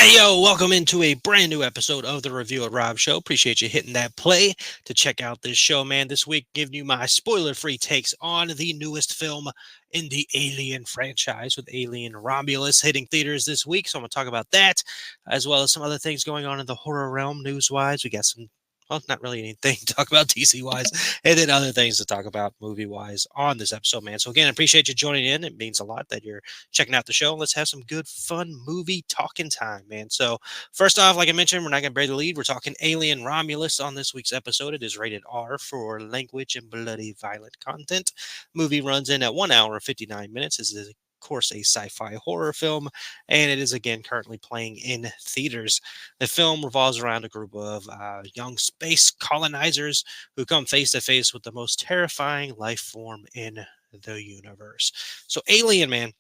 Hey, yo, welcome into a brand new episode of the Review at Rob Show. Appreciate you hitting that play to check out this show, man. This week, giving you my spoiler free takes on the newest film in the Alien franchise with Alien Romulus hitting theaters this week. So, I'm going to talk about that as well as some other things going on in the horror realm news wise. We got some well, not really anything to talk about DC wise, and then other things to talk about movie wise on this episode, man. So, again, I appreciate you joining in. It means a lot that you're checking out the show. Let's have some good, fun movie talking time, man. So, first off, like I mentioned, we're not going to bury the lead. We're talking Alien Romulus on this week's episode. It is rated R for language and bloody violent content. Movie runs in at 1 hour and 59 minutes. This is, of course, a sci-fi horror film, and it is again currently playing in theaters. The film revolves around a group of young space colonizers who come face to face with the most terrifying life form in the universe. So, Alien, man,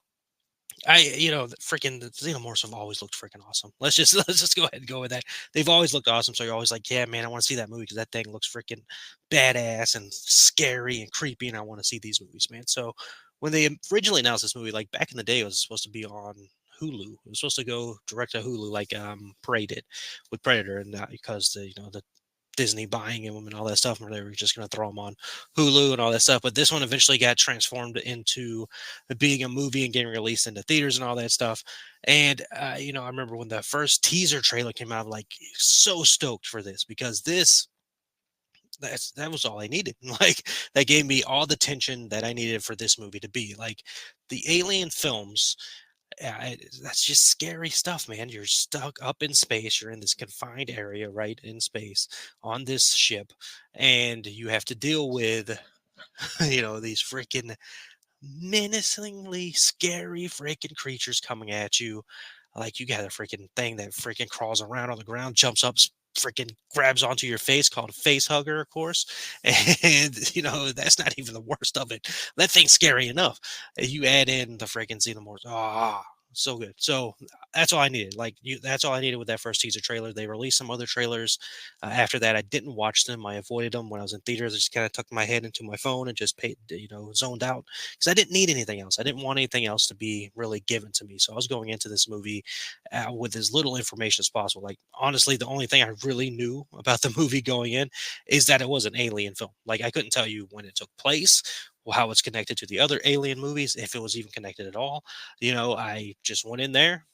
the xenomorphs have always looked freaking awesome. Let's just go ahead and go with that. They've always looked awesome. So you're always like, yeah, man, I want to see that movie because that thing looks freaking badass and scary and creepy, and I want to see these movies, man. So when they originally announced this movie, like back in the day, it was supposed to be on Hulu. It was supposed to go direct to Hulu, like Prey did with Predator, and because the Disney buying them and all that stuff, where they were just going to throw them on Hulu and all that stuff. But this one eventually got transformed into being a movie and getting released into theaters and all that stuff. And I remember when the first teaser trailer came out, I'm like so stoked for this because that was all I needed. Like that gave me all the tension that I needed for this movie to be. Like the Alien films, that's just scary stuff, man. You're stuck up in space. You're in this confined area, right in space on this ship, and you have to deal with, these freaking menacingly scary freaking creatures coming at you. Like you got a freaking thing that freaking crawls around on the ground, jumps up, freaking grabs onto your face, called a face hugger, of course. And that's not even the worst of it. That thing's scary enough. You add in the freaking xenomorphs. Ah, so good. So that's all I needed. That's all I needed with that first teaser trailer. They released some other trailers. After that, I didn't watch them. I avoided them when I was in theaters. I just kind of tucked my head into my phone and just zoned out because I didn't need anything else. I didn't want anything else to be really given to me. So I was going into this movie with as little information as possible. Like honestly, the only thing I really knew about the movie going in is that it was an alien film. Like I couldn't tell you when it took place, how it's connected to the other alien movies, if it was even connected at all. I just went in there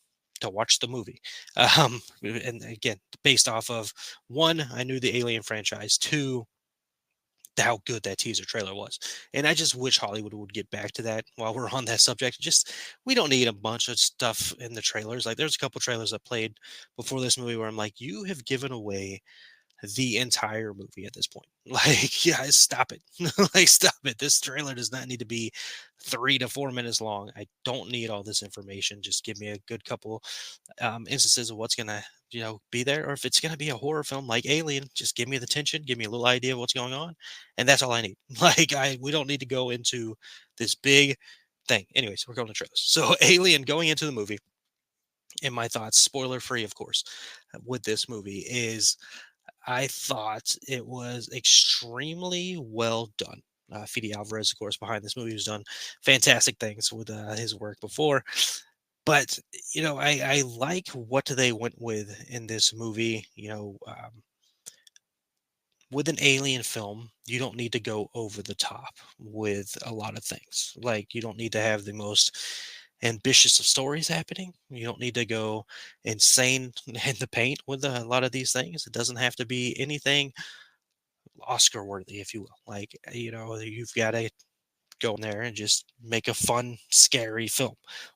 to watch the movie. And again, based off of one, I knew the Alien franchise. Two, how good that teaser trailer was. And I just wish Hollywood would get back to that while we're on that subject. Just we don't need a bunch of stuff in the trailers. Like there's a couple trailers that played before this movie where I'm like, you have given away the entire movie at this point. Like, yeah, stop it. Like, stop it. This trailer does not need to be 3 to 4 minutes long. I don't need all this information. Just give me a good couple instances of what's gonna, be there. Or if it's gonna be a horror film like Alien, just give me the tension, give me a little idea of what's going on, and that's all I need. We don't need to go into this big thing. Anyways, we're going to trailers. So, Alien going into the movie. In my thoughts, spoiler free, of course, with this movie is I thought it was extremely well done. Fede Alvarez, of course, behind this movie, has done fantastic things with his work before. But I like what they went with in this movie. With an alien film, you don't need to go over the top with a lot of things. Like you don't need to have the most ambitious of stories happening. You don't need to go insane in the paint with a lot of these things. It doesn't have to be anything Oscar worthy, if you will. Like, you've got to go in there and just make a fun, scary film.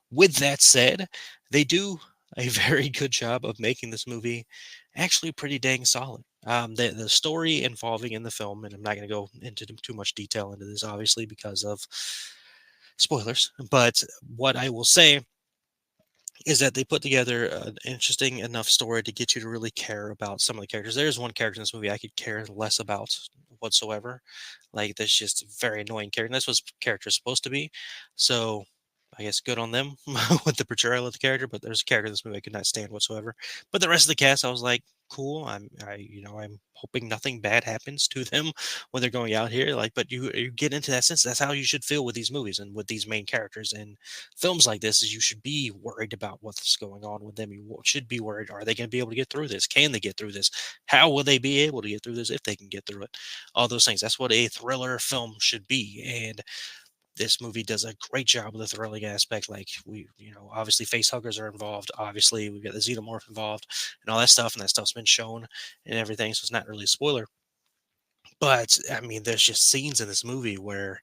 With that said, they do a very good job of making this movie actually pretty dang solid. The story involving in the film, and I'm not going to go into too much detail into this, obviously, because of spoilers. But what I will say is that they put together an interesting enough story to get you to really care about some of the characters. There's one character in this movie I could care less about whatsoever. Like that's just a very annoying character. And that's what character is supposed to be. So I guess good on them with the portrayal of the character. But there's a character in this movie I could not stand whatsoever. But the rest of the cast, I was like, cool. I'm hoping nothing bad happens to them when they're going out here. Like, but you get into that sense. That's how you should feel with these movies and with these main characters in films like this. Is you should be worried about what's going on with them. Should be worried. Are they going to be able to get through this? Can they get through this? How will they be able to get through this if they can get through it? All those things. That's what a thriller film should be. And this movie does a great job with the thrilling aspect. Like obviously face huggers are involved. Obviously, we've got the xenomorph involved and all that stuff, and that stuff's been shown and everything. So it's not really a spoiler. But I mean, there's just scenes in this movie where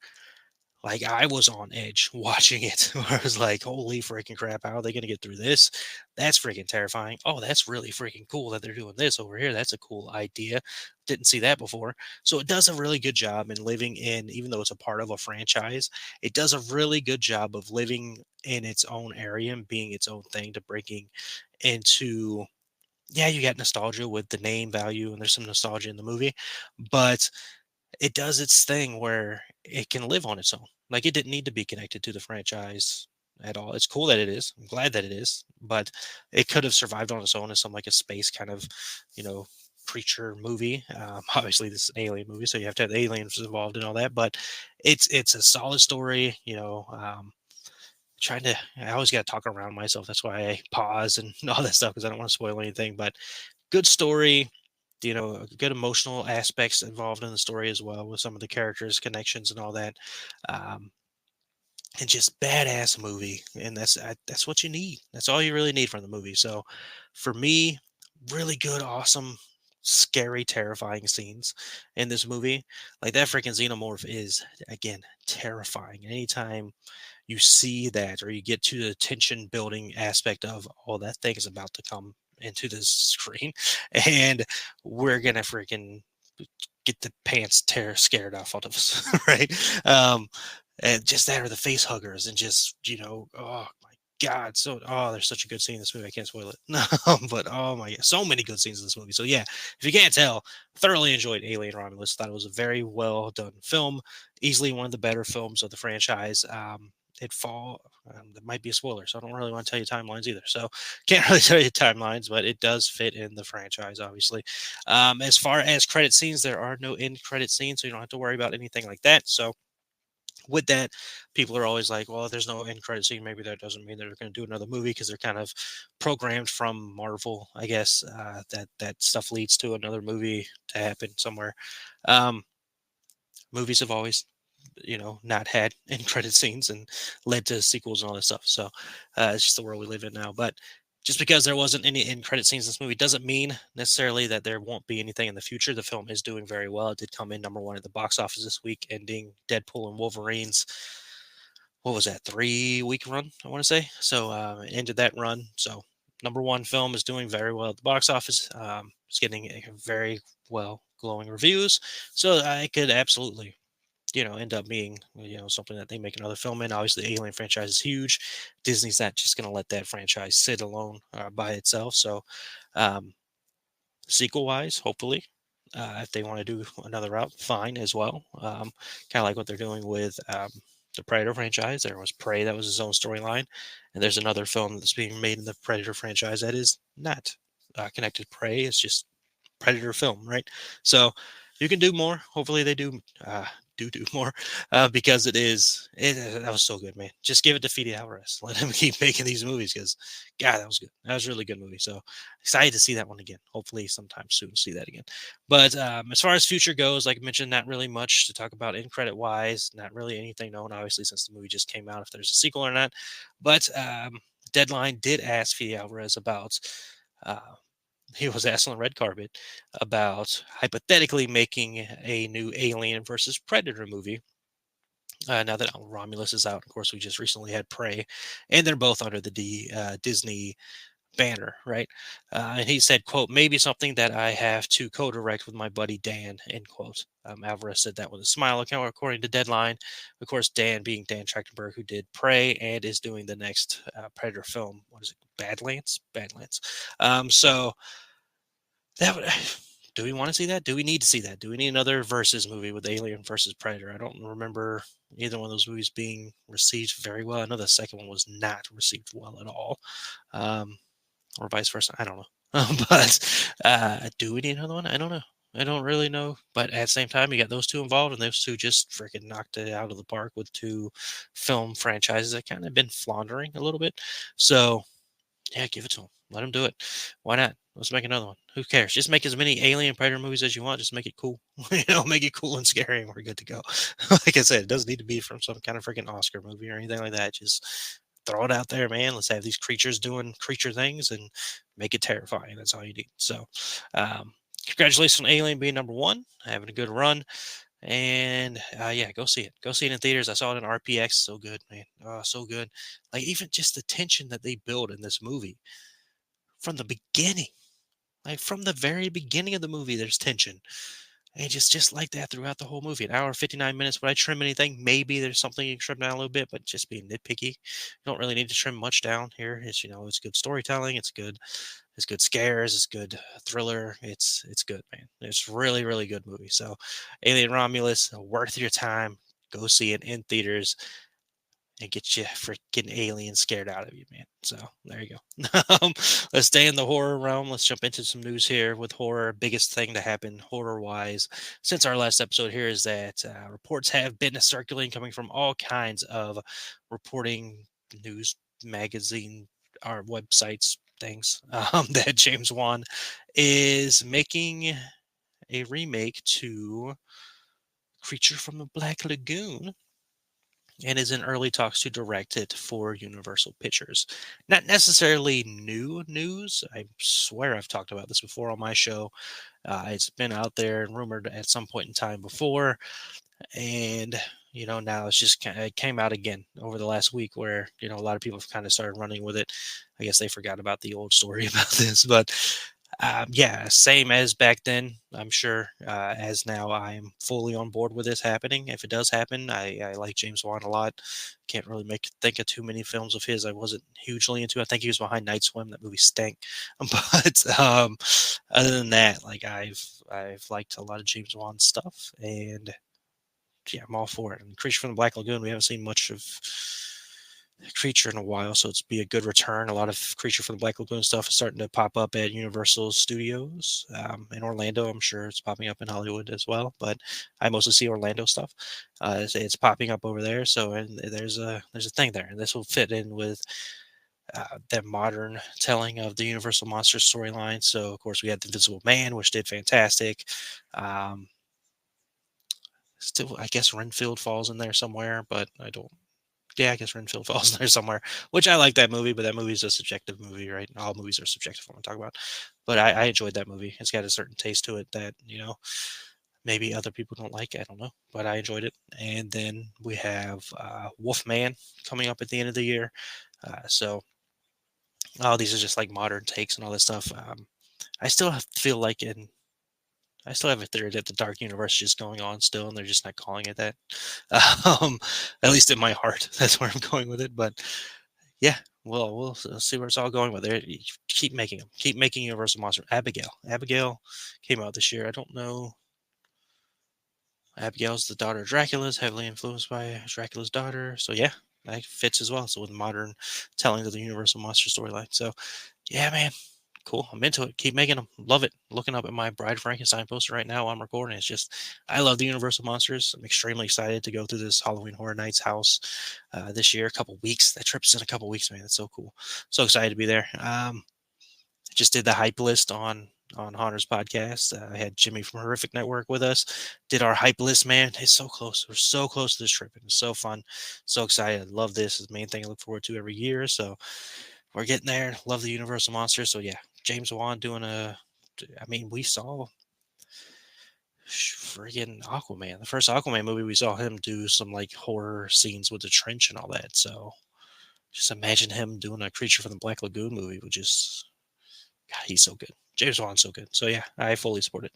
like I was on edge watching it. Where I was like, "Holy freaking crap! How are they going to get through this? That's freaking terrifying! Oh, that's really freaking cool that they're doing this over here. That's a cool idea. Didn't see that before." So it does a really good job in living in, even though it's a part of a franchise, it does a really good job of living in its own area and being its own thing to breaking into. Yeah, you got nostalgia with the name value, and there's some nostalgia in the movie, but it does its thing where it can live on its own. Like it didn't need to be connected to the franchise at all. It's cool that it is. I'm glad that it is, but it could have survived on its own as some like a space kind of, you know, creature movie. Obviously, this is an alien movie, so you have to have aliens involved and all that. But it's a solid story. Trying to. I always got to talk around myself. That's why I pause and all that stuff because I don't want to spoil anything. But good story, good emotional aspects involved in the story as well with some of the characters, connections, and all that. Um, and just badass movie, and that's what you need. That's all you really need from the movie. So, for me, really good, awesome, scary, terrifying scenes in this movie. Like that freaking xenomorph is again terrifying. Anytime you see that or you get to the tension building aspect of oh that thing is about to come into the screen and we're gonna freaking get the pants tear scared off of us right and just that or the face huggers and just oh my god there's such a good scene in this movie I can't spoil it but oh my god so many good scenes in this movie so yeah if you can't tell thoroughly enjoyed Alien Romulus thought it was a very well done film easily one of the better films of the franchise that might be a spoiler, so I don't really want to tell you timelines either. So can't really tell you timelines, but it does fit in the franchise, obviously. As far as credit scenes, there are no end credit scenes, so you don't have to worry about anything like that. So with that, people are always like, well, if there's no end credit scene, maybe that doesn't mean they're going to do another movie because they're kind of programmed from Marvel, I guess, that stuff leads to another movie to happen somewhere. Um, Movies have always not had end credit scenes and led to sequels and all that stuff. So it's just the world we live in now. But just because there wasn't any end credit scenes in this movie doesn't mean necessarily that there won't be anything in the future. The film is doing very well. It did come in number one at the box office this week, ending Deadpool and Wolverine's what was that 3 week run I want to say. So it ended that run. So number one film is doing very well at the box office. It's getting a very well glowing reviews. So I could absolutely end up being, something that they make another film in. Obviously, the Alien franchise is huge. Disney's not just going to let that franchise sit alone by itself. So, um, sequel wise, hopefully, if they want to do another route, fine as well. Kind of like what they're doing with the Predator franchise. There was Prey, that was his own storyline. And there's another film that's being made in the Predator franchise that is not connected to Prey. It's just Predator film, right? So you can do more. Hopefully they do more because that was so good, man. Just give it to Fede Alvarez. Let him keep making these movies because God, that was good. That was a really good movie. So excited to see that one again. Hopefully sometime soon see that again. But as far as future goes, like I mentioned, not really much to talk about in credit wise. Not really anything known, obviously, since the movie just came out. If there's a sequel or not, but Deadline did ask Fede Alvarez about. Uh, he was asked on the red carpet about hypothetically making a new Alien versus Predator movie. Now that Romulus is out, of course, we just recently had Prey, and they're both under the Disney banner, right? And he said, "quote Maybe something that I have to co-direct with my buddy Dan." End quote. Alvarez said that with a smile, according to Deadline. Of course, Dan being Dan Trachtenberg, who did Prey and is doing the next Predator film. What is it? Badlands. Badlands. So that would do we want to see that? Do we need to see that? Do we need another versus movie with Alien versus Predator? I don't remember either one of those movies being received very well. I know the second one was not received well at all, or vice versa. I don't know. But do we need another one? I don't know. I don't really know. But at the same time, you got those two involved, and those two just freaking knocked it out of the park with two film franchises that kind of been floundering a little bit. So yeah, give it to him. Let him do it. Why not? Let's make another one. Who cares? Just make as many Alien Predator movies as you want. Just make it cool. Make it cool and scary, and we're good to go. Like I said, it doesn't need to be from some kind of freaking Oscar movie or anything like that. Just throw it out there, man. Let's have these creatures doing creature things and make it terrifying. That's all you need. So, congratulations on Alien being number one, having a good run. And yeah, go see it. Go see it in theaters. I saw it in RPX. So good, man. Oh, so good. Like even just the tension that they build in this movie from the beginning. Like from the very beginning of the movie, there's tension. And just like that throughout the whole movie. An hour, 59 minutes. Would I trim anything? Maybe there's something you can trim down a little bit, but just being nitpicky. You don't really need to trim much down here. It's it's good storytelling. It's good scares. It's good thriller. It's good, man. It's really, really good movie. So Alien Romulus, worth your time. Go see it in theaters and get you freaking alien scared out of you, man. So there you go. Let's stay in the horror realm. Let's jump into some news here with horror. Biggest thing to happen horror wise since our last episode here is that reports have been circulating coming from all kinds of reporting news magazine our websites things that James Wan is making a remake to Creature from the Black Lagoon and is in early talks to direct it for Universal Pictures. Not necessarily new news. I swear I've talked about this before on my show. It's been out there and rumored at some point in time before, and now it's just it came out again over the last week where a lot of people have kind of started running with it. I guess they forgot about the old story about this, but yeah, same as back then. I'm sure as now I'm fully on board with this happening. If it does happen, I like James Wan a lot. Can't really think of too many films of his I wasn't hugely into. I think he was behind Night Swim. That movie stank. But other than that, like I've liked a lot of James Wan stuff, and yeah, I'm all for it. And Creature from the Black Lagoon, we haven't seen much of Creature in a while, so it's be a good return. A lot of Creature from the Black Lagoon stuff is starting to pop up at Universal Studios in Orlando. I'm sure it's popping up in Hollywood as well, but I mostly see Orlando stuff. It's popping up over there, so and there's a thing there, and this will fit in with that modern telling of the Universal Monsters storyline. So of course we had the Invisible Man, which did fantastic. Um, Still, I guess Renfield falls in there somewhere, but I don't. Yeah, I guess Renfield falls in there somewhere, which I like that movie, but that movie is a subjective movie, right? All movies are subjective. What I'm talking about, but I enjoyed that movie. It's got a certain taste to it that maybe other people don't like. I don't know, but I enjoyed it. And then we have Wolfman coming up at the end of the year. So all these are just like modern takes and all this stuff. I still feel like I still have a theory that the Dark Universe is just going on still, and they're just not calling it that. Um, at least in my heart, that's where I'm going with it. But yeah, well, we'll see where it's all going with it. Keep making them. Keep making Universal Monster. Abigail. Abigail came out this year. I don't know. Abigail's the daughter of Dracula's, heavily influenced by Dracula's daughter. So yeah, that fits as well. So with modern telling of the Universal Monster storyline. So yeah, man, cool. I'm into it. Keep making them. Love it. Looking up at my Bride Frankenstein poster right now while I'm recording. It's just, I love the Universal Monsters. I'm extremely excited to go through this Halloween Horror Nights house this year. A couple weeks. That trip's in a couple weeks, man. That's so cool. So excited to be there. I just did the hype list on Hunter's podcast. I had Jimmy from Horrific Network with us. Did our hype list, man. It's so close. We're so close to this trip. And it's so fun. So excited. I love this. It's the main thing I look forward to every year. So we're getting there. Love the Universal Monsters. So yeah, James Wan doing I mean, we saw friggin' Aquaman. The first Aquaman movie, we saw him do some like horror scenes with the trench and all that. So just imagine him doing a Creature from the Black Lagoon movie, which is, God, he's so good. James Wan's so good. So yeah, I fully support it.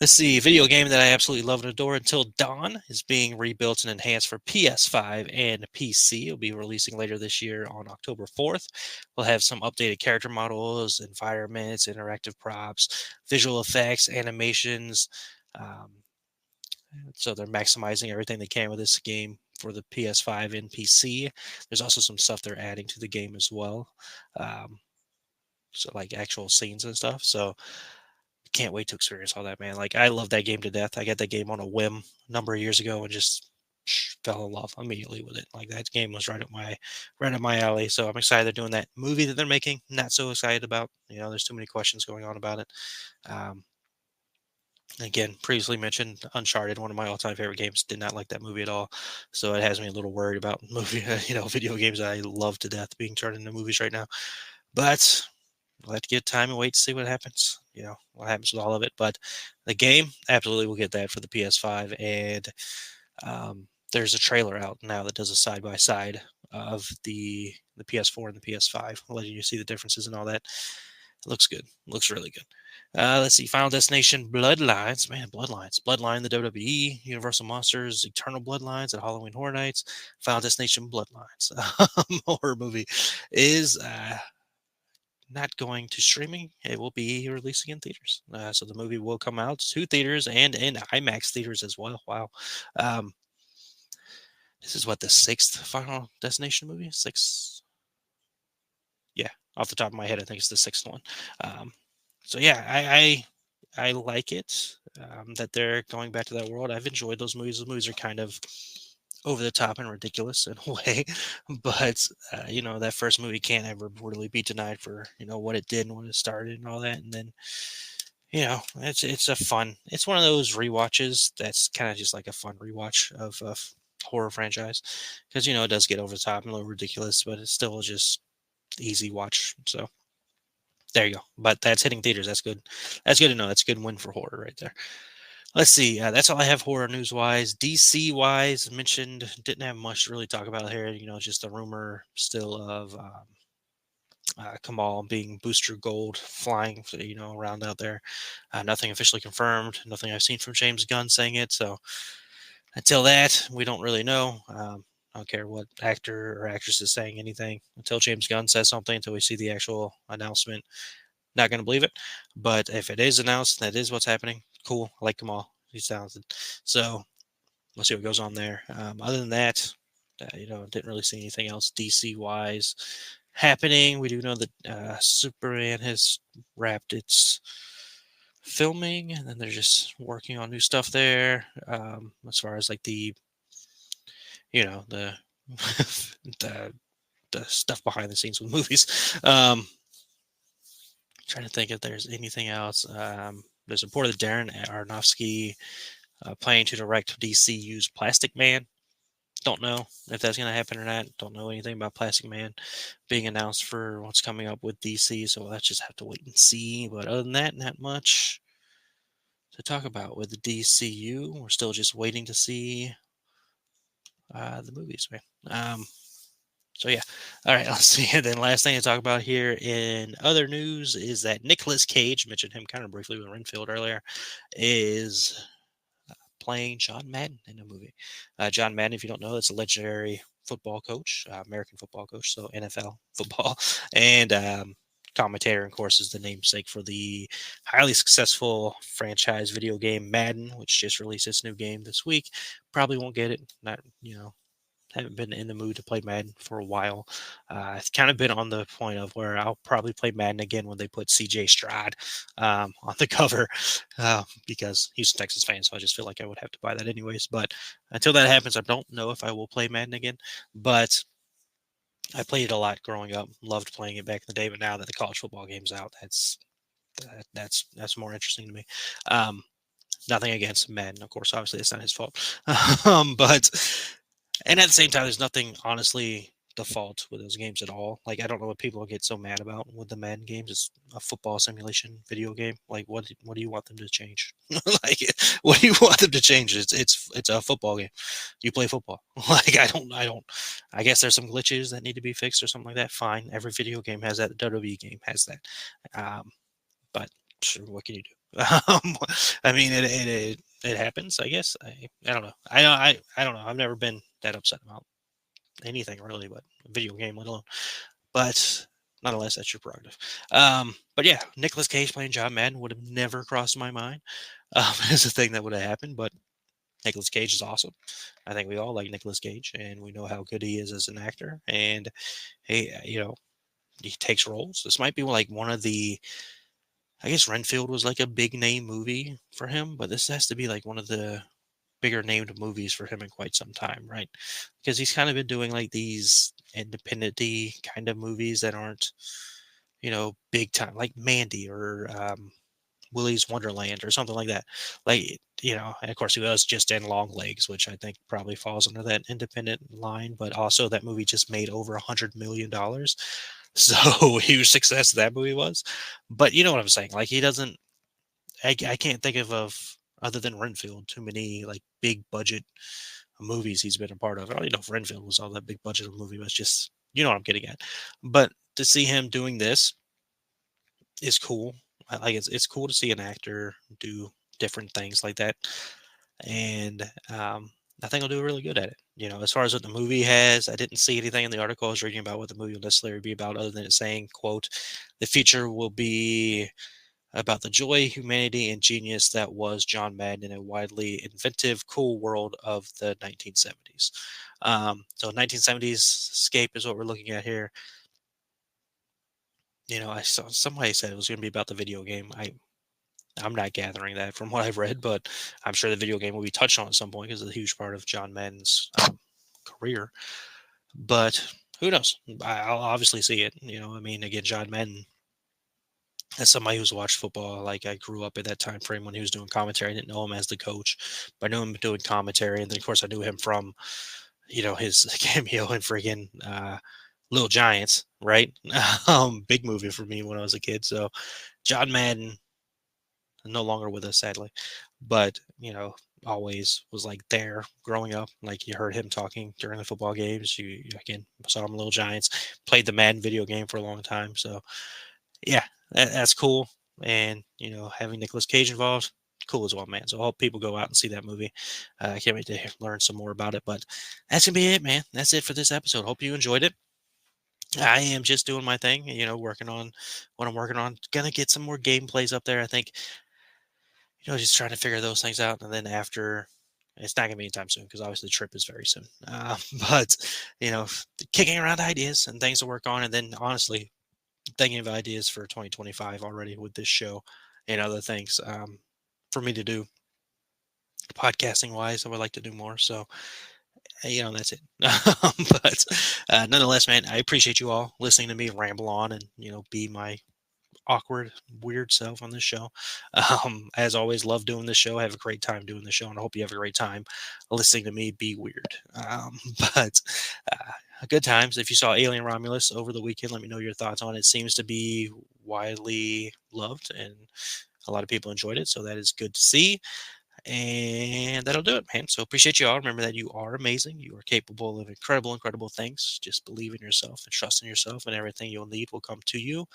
Let's see. Video game that I absolutely love and adore, Until Dawn, is being rebuilt and enhanced for PS5 and PC. It'll be releasing later this year on October 4th. We'll have some updated character models, environments, interactive props, visual effects, animations. Um, so they're maximizing everything they can with this game for the PS5 and PC. There's also some stuff they're adding to the game as well. Um, so like actual scenes and stuff. So can't wait to experience all that, man. Like I love that game to death. I got that game on a whim a number of years ago and just fell in love immediately with it. Like that game was right up my alley. So I'm excited they're doing that movie that they're making. Not so excited about. You know, there's too many questions going on about it. Um, Again, previously mentioned Uncharted, one of my all-time favorite games. Did not like that movie at all, so it has me a little worried about movie, video games that I love to death being turned into movies right now. But we'll have to get time and wait to see what happens. What happens with all of it. But the game, absolutely, we'll get that for the PS5. And there's a trailer out now that does a side by side of the PS4 and the PS5, letting you see the differences and all that. It looks good. Looks really good. Let's see. Final Destination Bloodlines. Man, Bloodlines. Bloodline, the WWE, Universal Monsters, Eternal Bloodlines at Halloween Horror Nights. Final Destination Bloodlines. Horror movie is not going to streaming. It will be releasing in theaters. So the movie will come out to theaters and in IMAX theaters as well. Wow. Um, this is what, the sixth Final Destination movie? Sixth. Yeah, off the top of my head, I think it's the sixth one. Um, so yeah, I like it that they're going back to that world. I've enjoyed those movies. Those movies are kind of over the top and ridiculous in a way, but that first movie can't ever really be denied for what it did and when it started and all that. And then it's one of those rewatches that's kind of just like a fun rewatch of a horror franchise because it does get over the top and a little ridiculous, but it's still just easy watch. So there you go. But that's hitting theaters. That's good. That's good to know. That's a good win for horror right there. Let's see. That's all I have horror news wise. DC wise, mentioned, didn't have much to really talk about here. Just a rumor still of Kamal being Booster Gold flying, around out there. Nothing officially confirmed. Nothing I've seen from James Gunn saying it. So until that, we don't really know. I don't care what actor or actress is saying anything until James Gunn says something, until we see the actual announcement. Not going to believe it. But if it is announced, that is what's happening. Cool. I like Kamal. He's talented. So we'll see what goes on there. Other than that, didn't really see anything else DC wise happening. We do know that Superman has wrapped its filming, and then they're just working on new stuff there. As far as like the the the stuff behind the scenes with movies. Trying to think if there's anything else. There's a report of Darren Aronofsky planning to direct DCU's Plastic Man. Don't know if that's going to happen or not. Don't know anything about Plastic Man being announced for what's coming up with DC, so let's just have to wait and see. But other than that, not much to talk about with the DCU. We're still just waiting to see the movies, man. So yeah, all right. Let's see. And then last thing to talk about here in other news is that Nicolas Cage, mentioned him kind of briefly with Renfield earlier, is playing John Madden in a movie. John Madden, if you don't know, it's a legendary football coach, American football coach, so NFL football, and commentator, and of course, is the namesake for the highly successful franchise video game Madden, which just released its new game this week. Probably won't get it. Not haven't been in the mood to play Madden for a while. It's kind of been on the point of where I'll probably play Madden again when they put CJ Stroud on the cover because he's a Texas fan, so I just feel like I would have to buy that anyways. But until that happens, I don't know if I will play Madden again. But I played it a lot growing up, loved playing it back in the day. But now that the college football game's out, that's more interesting to me. Nothing against Madden, of course. Obviously, it's not his fault. But and at the same time, there's nothing honestly the fault with those games at all. Like I don't know what people get so mad about with the Madden games. It's a football simulation video game. Like what do you want them to change? Like what do you want them to change? It's a football game. You play football. Like I guess there's some glitches that need to be fixed or something like that. Fine. Every video game has that. The WWE game has that. But sure, what can you do? I mean, it happens. I guess. I don't know. I don't know. I've never been that upset about anything really, but a video game, let alone. But nonetheless, that's your prerogative. But yeah, Nicolas Cage playing John Madden would have never crossed my mind as a thing that would have happened. But Nicolas Cage is awesome. I think we all like Nicolas Cage, and we know how good he is as an actor. And hey, he takes roles. This might be like one of the, I guess Renfield was like a big name movie for him, but this has to be like one of the bigger named movies for him in quite some time, right? Because he's kind of been doing like these independent kind of movies that aren't, big time, like Mandy or Willy's Wonderland or something like that. Like, and of course he was just in Long Legs, which I think probably falls under that independent line, but also that movie just made over $100 million. So huge success that movie was. But you know what I'm saying? Like he doesn't, I can't think of other than Renfield too many like big budget movies he's been a part of. I don't even know if Renfield was all that big budget of a movie, but it's just, you know what I'm getting at. But to see him doing this is cool. Like it's cool to see an actor do different things like that, and I think I'll do really good at it. As far as what the movie has, I didn't see anything in the article I was reading about what the movie will necessarily be about, other than it saying, "quote The feature will be about the joy, humanity, and genius that was John Madden in a widely inventive, cool world of the 1970s." So 1970s scape is what we're looking at here. I saw somebody said it was going to be about the video game. I'm not gathering that from what I've read, but I'm sure the video game will be touched on at some point because it's a huge part of John Madden's career. But who knows? I'll obviously see it. I mean, again, John Madden, as somebody who's watched football, like I grew up at that time frame when he was doing commentary. I didn't know him as the coach, but I knew him doing commentary. And then, of course, I knew him from, his cameo in freaking Little Giants, right? Big movie for me when I was a kid. So, John Madden, no longer with us, sadly, but always was like there growing up. Like you heard him talking during the football games. You again saw him in Little Giants, played the Madden video game for a long time. So yeah, that's cool. And having Nicolas Cage involved, cool as well, man. So I hope people go out and see that movie. I can't wait to learn some more about it. But that's gonna be it, man. That's it for this episode. Hope you enjoyed it. I am just doing my thing, working on what I'm working on. Gonna get some more gameplays up there. I think just trying to figure those things out. And then after, it's not going to be anytime soon because obviously the trip is very soon. But, you know, kicking around ideas and things to work on. And then honestly, thinking of ideas for 2025 already with this show and other things for me to do podcasting wise. I would like to do more. So, that's it. But nonetheless, man, I appreciate you all listening to me ramble on and, be my awkward, weird self on this show. As always, love doing this show. I have a great time doing the show, and I hope you have a great time listening to me be weird. But good times. If you saw Alien Romulus over the weekend, let me know your thoughts on it. It seems to be widely loved, and a lot of people enjoyed it, so that is good to see. And that'll do it, man. So appreciate you all. Remember that you are amazing. You are capable of incredible, incredible things. Just believe in yourself and trust in yourself, and everything you'll need will come to you.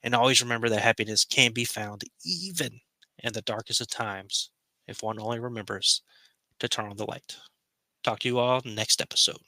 And always remember that happiness can be found even in the darkest of times if one only remembers to turn on the light. Talk to you all next episode.